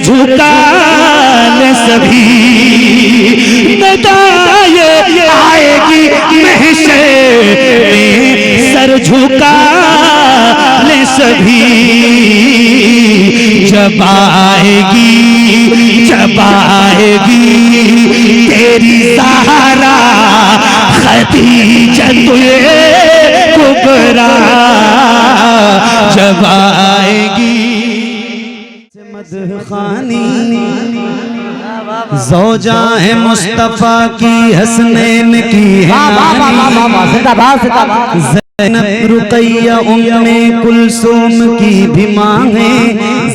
झुका ले सभी, नदाए आएगी महशर में सर झुका ले सभी। जब आएगी तेरी ज़हरा खदीजतुल कुबरा, जब आएगी मदखानी ज़ौजा है मुस्तफ़ा की हसनैन की है ज़ैनब रुक़ैया उम्मे कुलसूम की भी माँ है,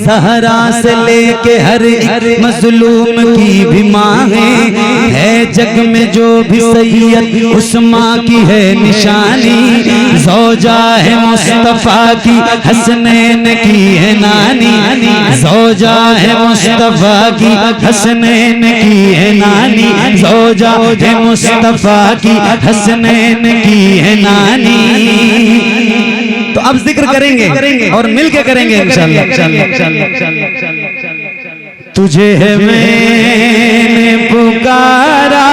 ज़हरा से लेके हर एक मज़लूम की भी माँ है जग में जो भी सैयद उस माँ की है निशानी। ज़ौजा है मुस्तफ़ा की हसनैन की है नानी, ज़ौजा है मुस्तफ़ा की हसनैन की है नानी, ज़ौजा है मुस्तफ़ा की हसनैन की है नानी। तो अब जिक्र करेंगे और मिलके करेंगे इंशाअल्लाह। तुझे है मैंने पुकारा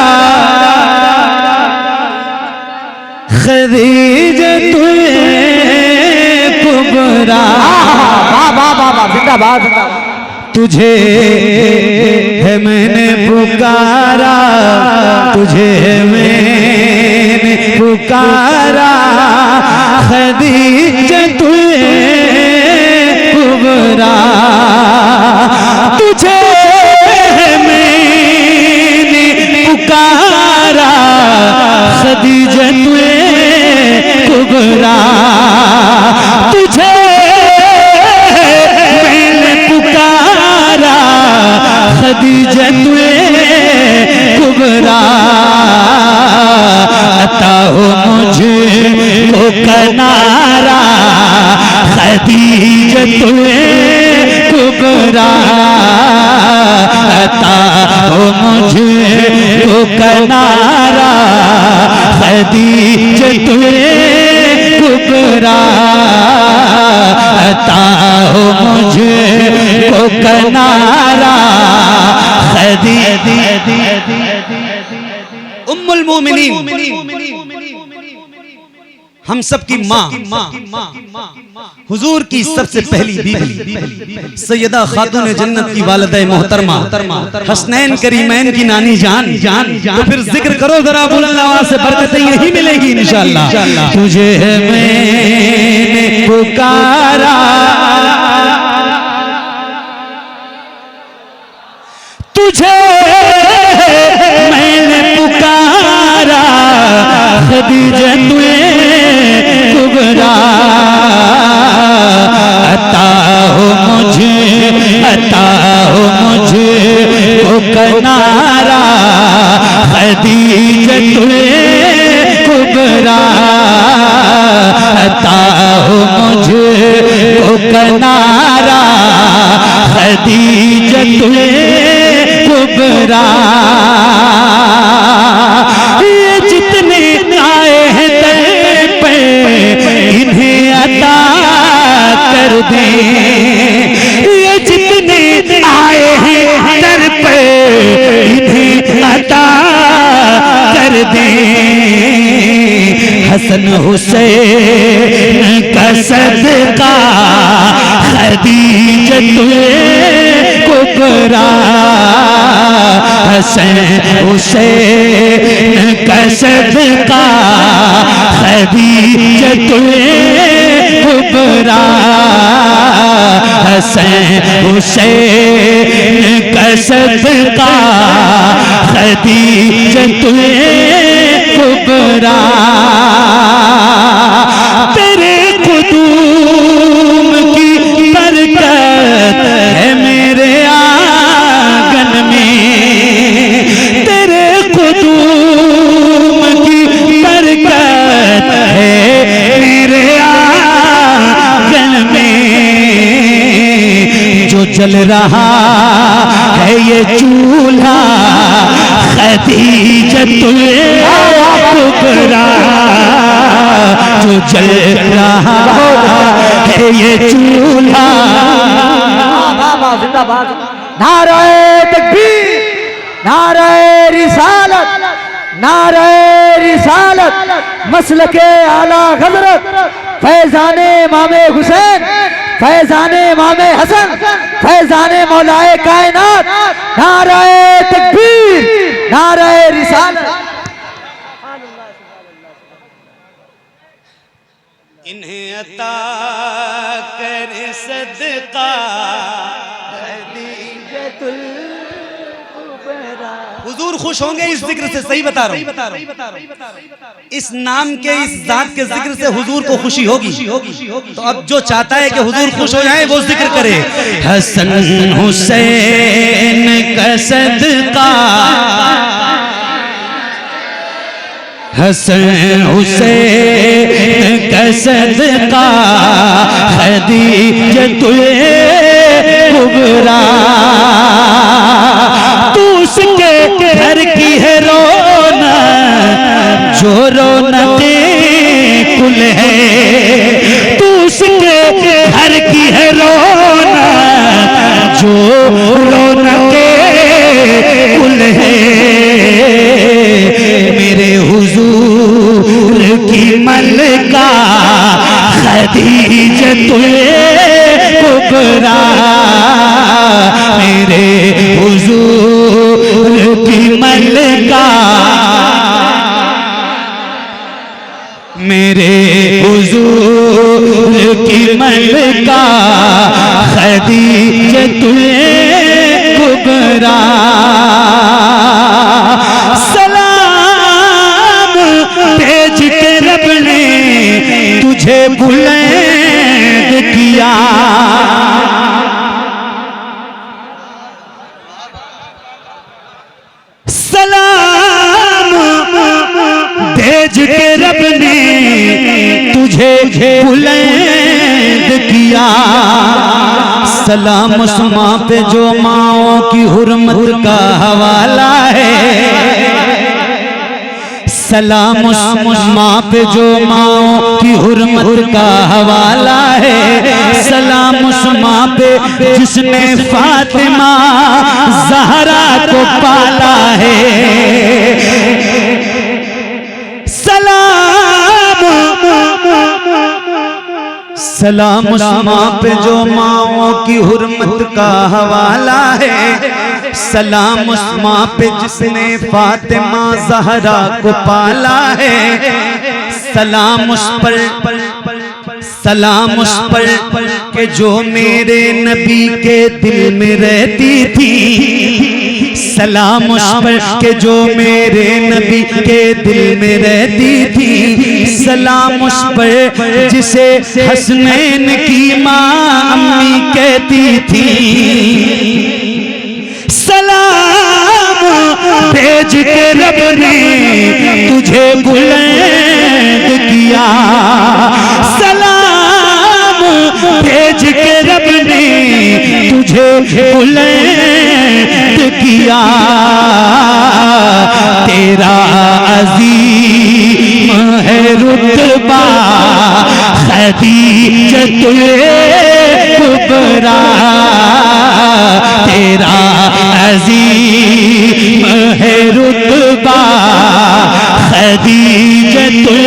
खदीजतुल कुबरा, जिंदाबाद। तुझे है मैंने पुकारा, तुझे है मैंने पुकारा खदीजतुल कुबरा, तुझे है मैंने पुकारा खदीजतुल कुबरा, तुझे मैंने पुकारा खदीजतुल कुबरा। अता हो मुझे को कनारा खदीजतुल कुबरा, अता हो मुझे को कनारा खदीजतुल कुबरा, अता हो मुझे को कनारा खदीजतुल उम्मुल मोमिनीन, हम सबकी माँ, हुजूर की सबसे पहली बीवी सैयदा खातून जन्नत की वालिदा मोहतरमा हसनैन करीमैन की नानी जान। तो फिर जिक्र करो जरा बुलंद आवाज से, बरकतें यही मिलेगी इंशाअल्लाह। तुझे मैंने पुकारा, तुझे मैंने पुकारा खदीजतुल कुबरा, अता हो मुझे को कनारा खदीजतुल कुबरा, अता हो मुझे को कनारा खदीजतुल कुबरा। ये जितने आए हैं दर पे इन्हें अता कर दे, ये जितने आए हैं दर पे इन्हें अता कर दे। हसन हुसैन का सदका खदीजतुल कुबरा, हसन हुसैन का सदका खदीजतुल कुबरा, हसन हुसैन का सदका खदीजतुल कुबरा। तेरे कुदूम की बरकत है मेरे आंगन में, तेरे कुदूम की बरकत है मेरे आंगन में। जो जल रहा है ये चूल्हा खदीजतुल कुबरा, जो जल रहा है ये चूल्हा। जिंदाबाद। नाराए तकबीर, नाराए रिसालत, नाराए रिसालत, मसलके आला हजरत फैजाने इमामे हुसैन, फैजाने इमामे हसन, फैजाने मौलाए कायनात, नाराए तकबीर, नाराए रिसालत। इन्हें अता कर सदका हुजूर खुश होंगे इस जिक्र से, सही बता रहा हूं। इस नाम के, इस जात के जिक्र से हुजूर को खुशी होगी। तो अब जो चाहता है कि हुजूर खुश हो जाए वो जिक्र करे। हसन हुसैन का सदका, हसन हुसैन का सदका खदीजतुल कुबरा, तू उसके घर की है रौनक जो रौनके कुल है, तू उसके घर की है रौनक जो रौनके कुल है। मेरे हुजूर की मलका खदीजतुल कुबरा, मेरे हुजूर की मलका, मेरे हुजूर की मलका खदीजतुल कुबरा। भेज के रब ने तुझे बुलंद किया, सलाम भेज के रब ने तुझे बुलंद किया। सलाम सुमा पे जो माओ की हुर्मत का हवाला है, सलाम माँ पे जो माँ की हुर्मत का हवाला है, सलाम माँ पे जिसने फातिमा ज़हरा को पाला है, सलाम माँ पे जो माओ की हुर्मत का हवाला है, सलाम माँ पे जिसने फातिमा ज़हरा को पाला है, सलाम उस पर, सलाम उस पर के जो मेरे नबी के दिल में रहती थी, सलाम उस पर के जो मेरे नबी के दिल में रहती थी, सलाम उस पर जिसे हसनैन की माँ अम्मी कहती थी, सलाम भेज के रब ने तुझे बुलंद किया, सलाम भेज के रब ने तुझे बुलंद किया। तेरा अजीम है रुतबा खदीजतुल कुबरा, तेरा अजीम है रुतबा खदीजतुल।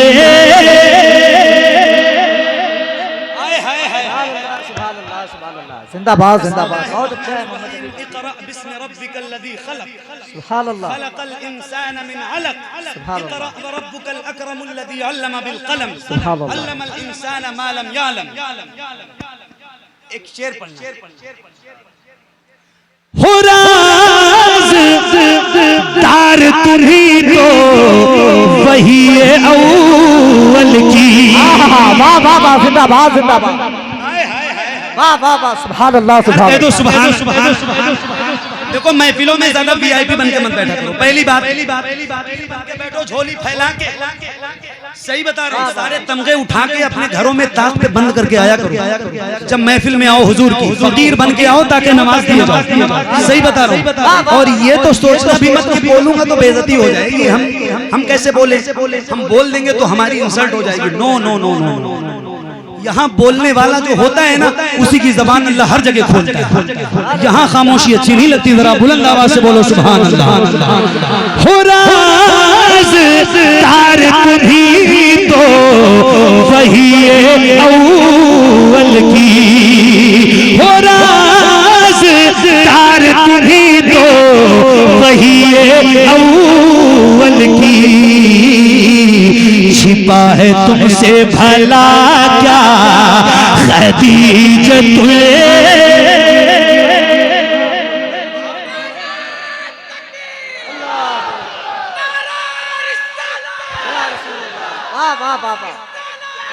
जिंदाबाद जिंदाबाद, बहुत अच्छा है मोहम्मद अली। इक़रा बिस्मि रब्बिकल लज़ी खलक़, सुभान अल्लाह, खलक़ल इंसान मिन अलक़, इक़रा व रब्बुकल अकरमुल लज़ी अल्लम बिल क़लम, सुभान अल्लाह, अल्लमल इंसान मा लम यअलम। एक शेर पढ़ना, हो राज़ दार तुम्ही तो वही अव्वल की। वाह वाह वाह, जिंदाबाद जिंदाबाद, वाह वाह वाह, सुभान अल्लाह, सुभान सुभान। देखो महफिलों में ज्यादा वीआईपी बन के मत बैठा करो। पहली बात के बैठो झोली फैला के, सही बता रहा हूँ, सारे तमगे उठा के अपने घरों में ताक पे बंद करके आया करो। जब महफिल में आओ हुजूर की, फकीर बन के आओ ताकि नमाज दिए जाओ। सही बता रहा हूँ। और ये तो सोचना भी मत कि बोलूंगा तो बेइज्जती हो जाएगी। हम कैसे बोले, हम बोल देंगे तो हमारी इंसल्ट हो जाएगी। No no no no no, यहाँ बोलने वाला जो होता है ना, उसी की जबान अल्लाह हर जगह खोलता है। यहाँ खामोशी अच्छी नहीं लगती, जरा बुलंद आवाज से बोलो सुभान अल्लाह। हो राज़ तार तुम्ही तो वही अव्वल की, हो राज़ तार तुम्ही तो वही अव्वल की, छिपा है तुमसे भला क्या खदीजतुल।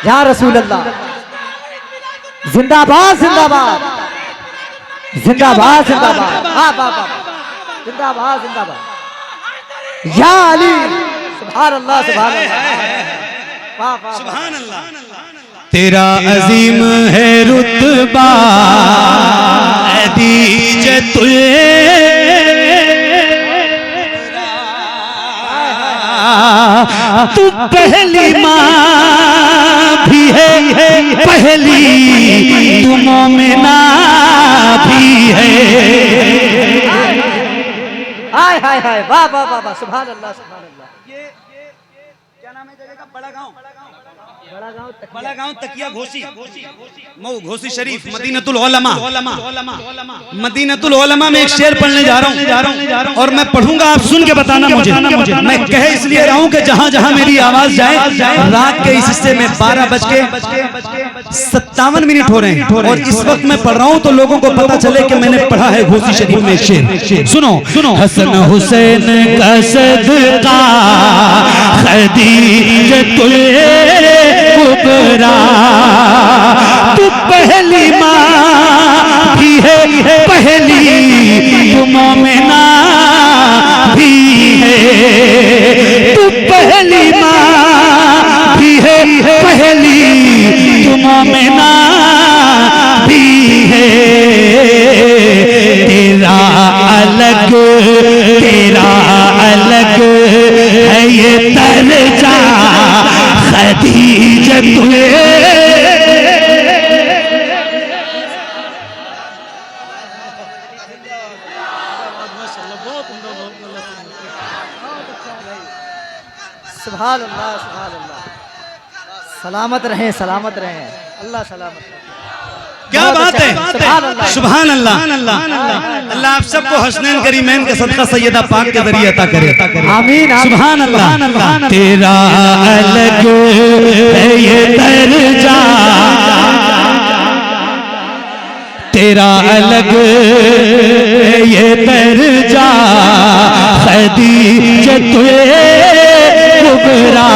या रसूल अल्लाह, जिंदाबाद जिंदाबाद जिंदाबाद जिंदाबाद, जिंदाबाद जिंदाबाद, या अली सुभान अल्लाह सुभान अल्लाह सुभान अल्लाह। तेरा अजीम है रुतबा खदीजतुल, तू पहली माँ भी है पहली, तू मोमिना भी है। हाय हाय हाय, वाह वाह वाह, सुभान अल्लाह सुभान अल्लाह। ये क्या नाम है जगह का? बड़ा गांव तकिया घोसी, मऊ घोसी शरीफ, मदीनतुल उलमा। मदीनतुल उलमा में एक शेर पढ़ने जा रहा हूँ और मैं पढ़ूंगा, आप सुन के बताना मुझे। मैं कह इसलिए रहा हूँ कि जहाँ जहाँ मेरी आवाज जाए, रात के इस हिस्से में 12:57 हो रहे हैं और इस वक्त मैं पढ़ रहा हूँ तो लोगों को पता चले कि मैंने पढ़ा है घोसी शरीफ में शेर। सुनो सुनो। हसन हुसैन का सदका खदीजतुल कुबरा, तू पहली माँ भी है पहली, तू मोमिना भी है। तू पहली माँ भी है पहली, तू मोमिना भी है। तेरा अलग है ये दर्जा खदीजतुल। सुभान अल्लाह सुभान अल्लाह, सलामत रहें सलामत रहें, अल्लाह सलामत रहे। क्या बात है, सुभान अल्लाह। अल्लाह आप सबको हसनैन करीमैन के सदका सैयदा पाक के जरिए अता करे, आमीन। सुभान अल्लाह। तेरा अलग है ये दर्जा, तेरा अलग है ये दर्जा खदीजतुल कुबरा।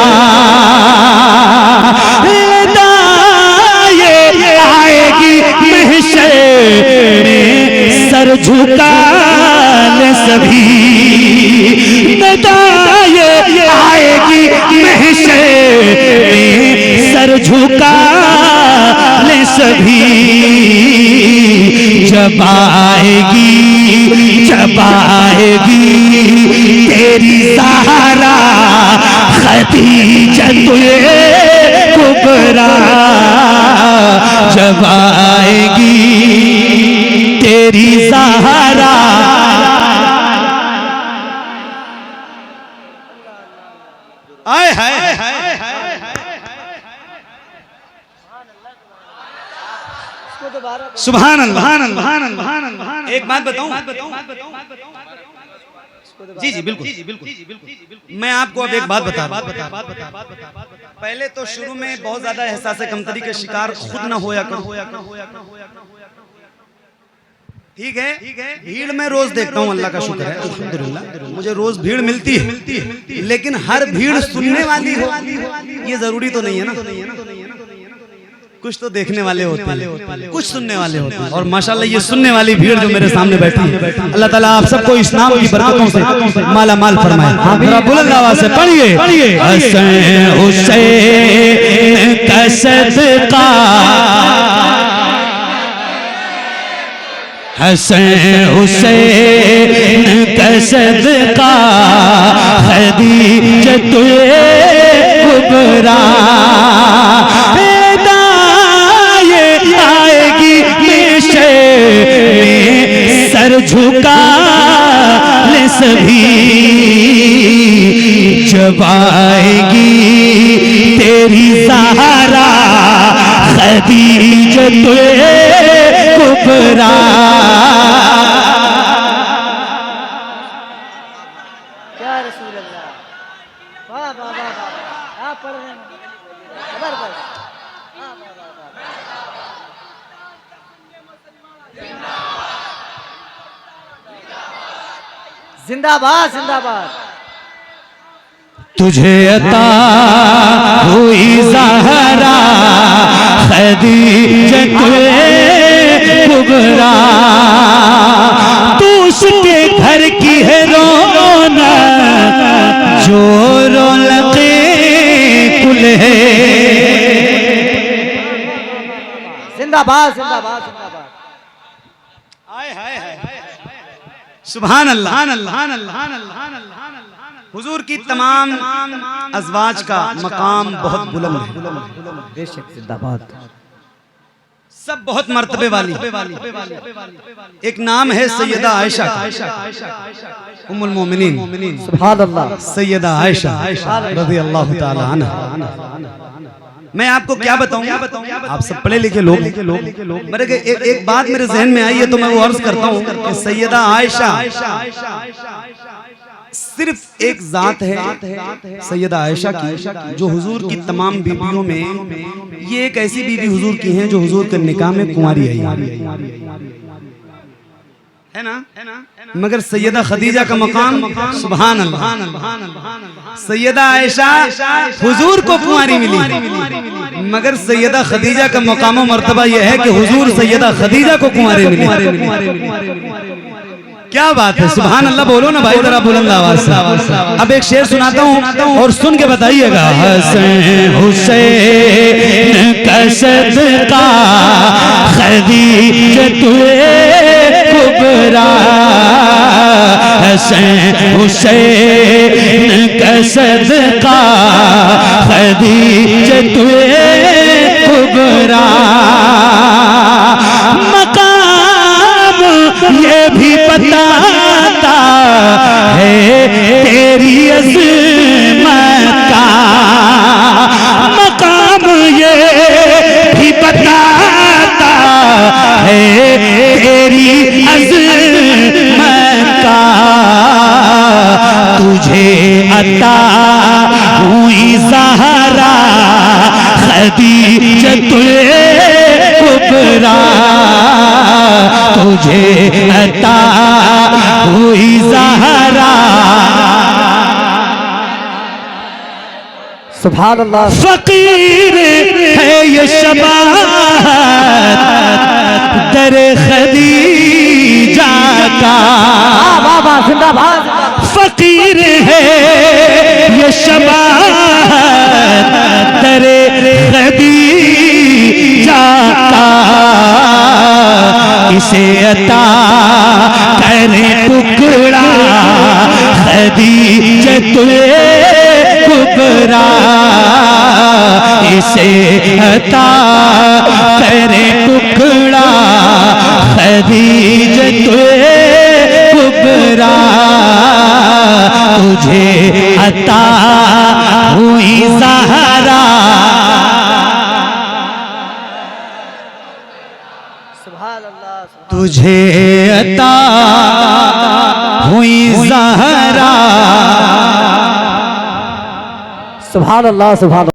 सर झुका ले सभी, नदाए आएगी महशर में, सर झुका ले सभी। जब आएगी तेरी सहारा खदीजतुल कुबरा, जब आएगी तेरी सहारा। आए हाय सुभान अल्लाह। एक बात बताऊं? जी जी बिल्कुल। मैं आपको अब एक बात बता रहा हूं। पहले तो शुरू में बहुत ज्यादा एहसास कमतरी के शिकार खुद न होया करो, ठीक है। भीड़ में रोज देखता हूँ, अल्लाह का शुक्र है अल्हम्दुलिल्लाह, मुझे रोज भीड़ मिलती है, लेकिन हर भीड़ सुनने वाली हो ये जरूरी तो नहीं है ना। कुछ तो देखने वाले होते हैं, कुछ सुनने वाले होते हैं, और माशाल्लाह ये सुनने वाली भीड़ जो मेरे सामने बैठी है, अल्लाह ताला आप सबको इस नाम की बरकतों से माला माल फरमाए। जरा बुलंद आवाज से पढ़िए। हसन हुसैन का सदका, हसन हुसैन का सदका खदीजतुल कुबरा। झुका ले सभी, जब आएगी तेरी ज़हरा खदीजतुल कुबरा। क्या रसूल अल्लाह, वाह वाह वाह वाह, आप पढ़ रहे हैं जबरदस्त। जिंदाबाद जिंदाबाद। तुझे अता हुई ज़हरा खदीजतुल कुबरा, तू उसके घर की है रौनक जो रौनक़े कुल है। जिंदाबाद जिंदाबाद जिंदाबाद। सुभान अल्लाह। हुजूर की तमाम अज़वाज का मकाम बहुत बुलंद है, बेशक जिंदाबाद। सब बहुत मर्तबे वाली। एक नाम है सैयदा आयशा, उम्मुल मोमिनीन सुभान अल्लाह। सैयदा आयशा रज़ियल्लाहु ताला अन्हा। मैं आपको क्या बताऊं, आप सब पढ़े लिखे लोग, मेरे एक बात मेरे जहन में आई है तो मैं वो अर्ज करता हूँ कि सैयदा आयशा सिर्फ एक जात है सैयदा आयशा की, जो हुजूर की तमाम बीवियों में ये एक ऐसी बीवी हुजूर की हैं जो हुजूर के निकाह में कुंवारी आई है ना। मगर सैयदा खदीजा का मकाम सुभान अल्लाह। सैयदा आयशा हुजूर को कुंवारी मिली, मगर सैयदा खदीजा का मकाम मर्तबा यह है कि हुजूर सैयदा खदीजा को कुंवारी मिली। क्या बात है, सुभान अल्लाह। बोलो ना भाई जरा बुलंद आवाज से। अब एक शेर सुनाता हूँ और सुन के बताइएगा। हसन हुसैन का सदका खदीजतुल कुबरा, हसन हुसैन का सदका खदीजतुल कुबरा। ये भी बताता है तेरी अज़मत का मकाम, ये भी बताता है तेरी अज़मत का। तुझे अता हुई ज़हरा खदीजतुल कुबरा, तुझे अता हुई ज़हरा। सुभान अल्लाह। फकीर है ये शबात दर खदीजा का, वाह वाह जिंदाबाद। फकीर है ये शबात दर खदीजा का। इसे अता करे टुकड़ा खदीजतुल कुबरा, इसे अता करे टुकड़ा खदीजतुल कुबरा। तुझे अता हुई ज़हरा, तुझे अता हुई ज़हरा। सुभान अल्लाह सुभान